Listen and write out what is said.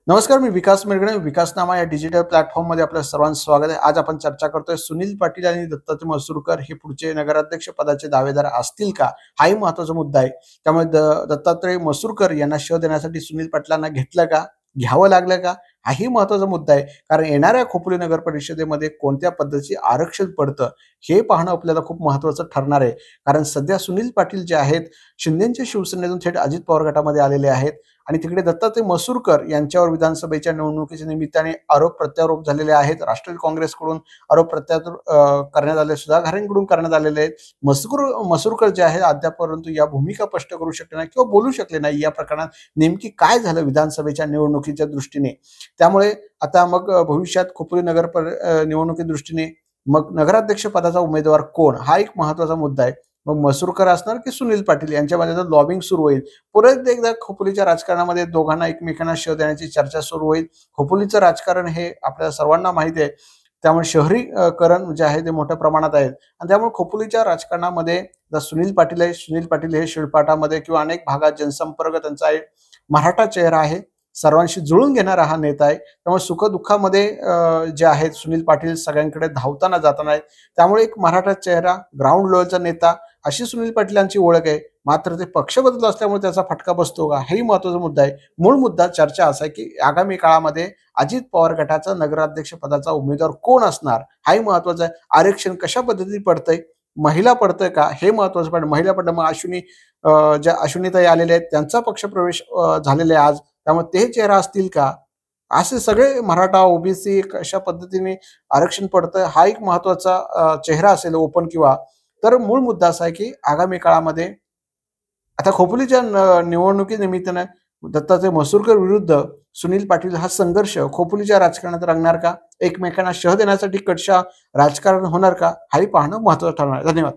नमस्कार, मी विकास मिरगणे. विकासनामा या डिजिटल प्लॅटफॉर्ममध्ये आपल्या सर्वांचं स्वागत आहे. आज आपण चर्चा करतोय सुनील पाटील आणि दत्तात्रय मसुरकर हे पुढचे नगराध्यक्ष पदाचे दावेदार असतील का, हाही महत्त्वाचा मुद्दा आहे. त्यामुळे दत्तात्रय मसुरकर यांना शह देण्यासाठी सुनील पाटलांना घेतलं का, घ्यावं लागलं का, हाही महत्त्वाचा मुद्दा आहे. कारण येणाऱ्या खोपोली नगर परिषदेमध्ये कोणत्या पद्धतीचे आरक्षण पडतं हे पाहणं आपल्याला खूप महत्त्वाचं ठरणार आहे. कारण सध्या सुनील पाटील जे आहेत शिंदेच्या शिवसेनेतून थेट अजित पवार गटामध्ये आलेले आहेत आणि तिकडे दत्तात्रय मसुरकर यांच्यावर विधानसभेच्या निवडणुकीच्या निमित्ताने आरोप प्रत्यारोप झालेले आहेत. राष्ट्रवादी काँग्रेसकडून आरोप प्रत्यारोप करण्यात आले, सुधा घारेंकडून करण्यात आलेले आहेत. मसुरकर जे आहेत अद्यापर्यंत या भूमिका स्पष्ट करू शकले नाही किंवा बोलू शकले नाही या प्रकरणात नेमकी काय झालं विधानसभेच्या निवडणुकीच्या दृष्टीने. त्यामुळे आता मग भविष्यात खोपोली निवडणुकी दृष्टीने मग नगराध्यक्ष पदाचा उमेदवार कोण, हा एक महत्त्वाचा मुद्दा आहे. मग मसुरकर असणार की सुनील पाटील यांच्यामध्ये आता लॉबिंग सुरू होईल. परत एकदा खोपोलीच्या राजकारणामध्ये दोघांना एकमेकांना शह देण्याची चर्चा सुरू होईल. खोपोलीचं राजकारण हे आपल्या सर्वांना माहिती आहे. त्यामुळे शहरीकरण जे आहे ते मोठ्या प्रमाणात आहे आणि त्यामुळे खोपोलीच्या राजकारणामध्ये सुनील पाटील आहे. सुनील पाटील हे शिळपाटामध्ये किंवा अनेक भागात जनसंपर्क त्यांचा आहे, मराठा चेहरा आहे, सर्वांशी जुळून घेणारा हा नेता आहे. त्यामुळे सुखदुःखामध्ये जे आहेत सुनील पाटील सगळ्यांकडे धावताना जाताना आहे. त्यामुळे एक मराठा चेहरा, ग्राउंड लेवलचा नेता अशी सुनील पाटलांची ओळख आहे. मात्र ते पक्ष बदलत असल्यामुळे त्याचा फटका बसतो का, हेही महत्त्वाचा मुद्दा आहे. मूळ मुद्दा चर्चा असा आहे की आगामी काळामध्ये अजित पवार गटाचा नगराध्यक्ष पदाचा उमेदवार कोण असणार, हाही महत्त्वाचा आहे. आरक्षण कशा पद्धतीने पडतंय, महिला पडतंय का, हे महत्त्वाचं. पण महिला पडलं मग ज्या अश्विनीताई आलेल्या आहेत त्यांचा पक्षप्रवेश झालेला आहे आज, त्यामुळे ते चेहरा असतील का, असे सगळे मराठा ओबीसी कशा पद्धतीने आरक्षण पडतं हा एक महत्त्वाचा चेहरा असेल ओपन किंवा. तर मूळ मुद्दा असा आहे की आगामी काळामध्ये आता खोपोलीच्या निवडणुकीनिमित्तानं दत्तात्रय मसुरकर विरुद्ध सुनील पाटील हा संघर्ष खोपोलीच्या राजकारणात रंगणार का, एकमेकांना शह देण्यासाठी कटशा राजकारण होणार का, हाही पाहणं महत्त्वाचं ठरणार आहे. धन्यवाद.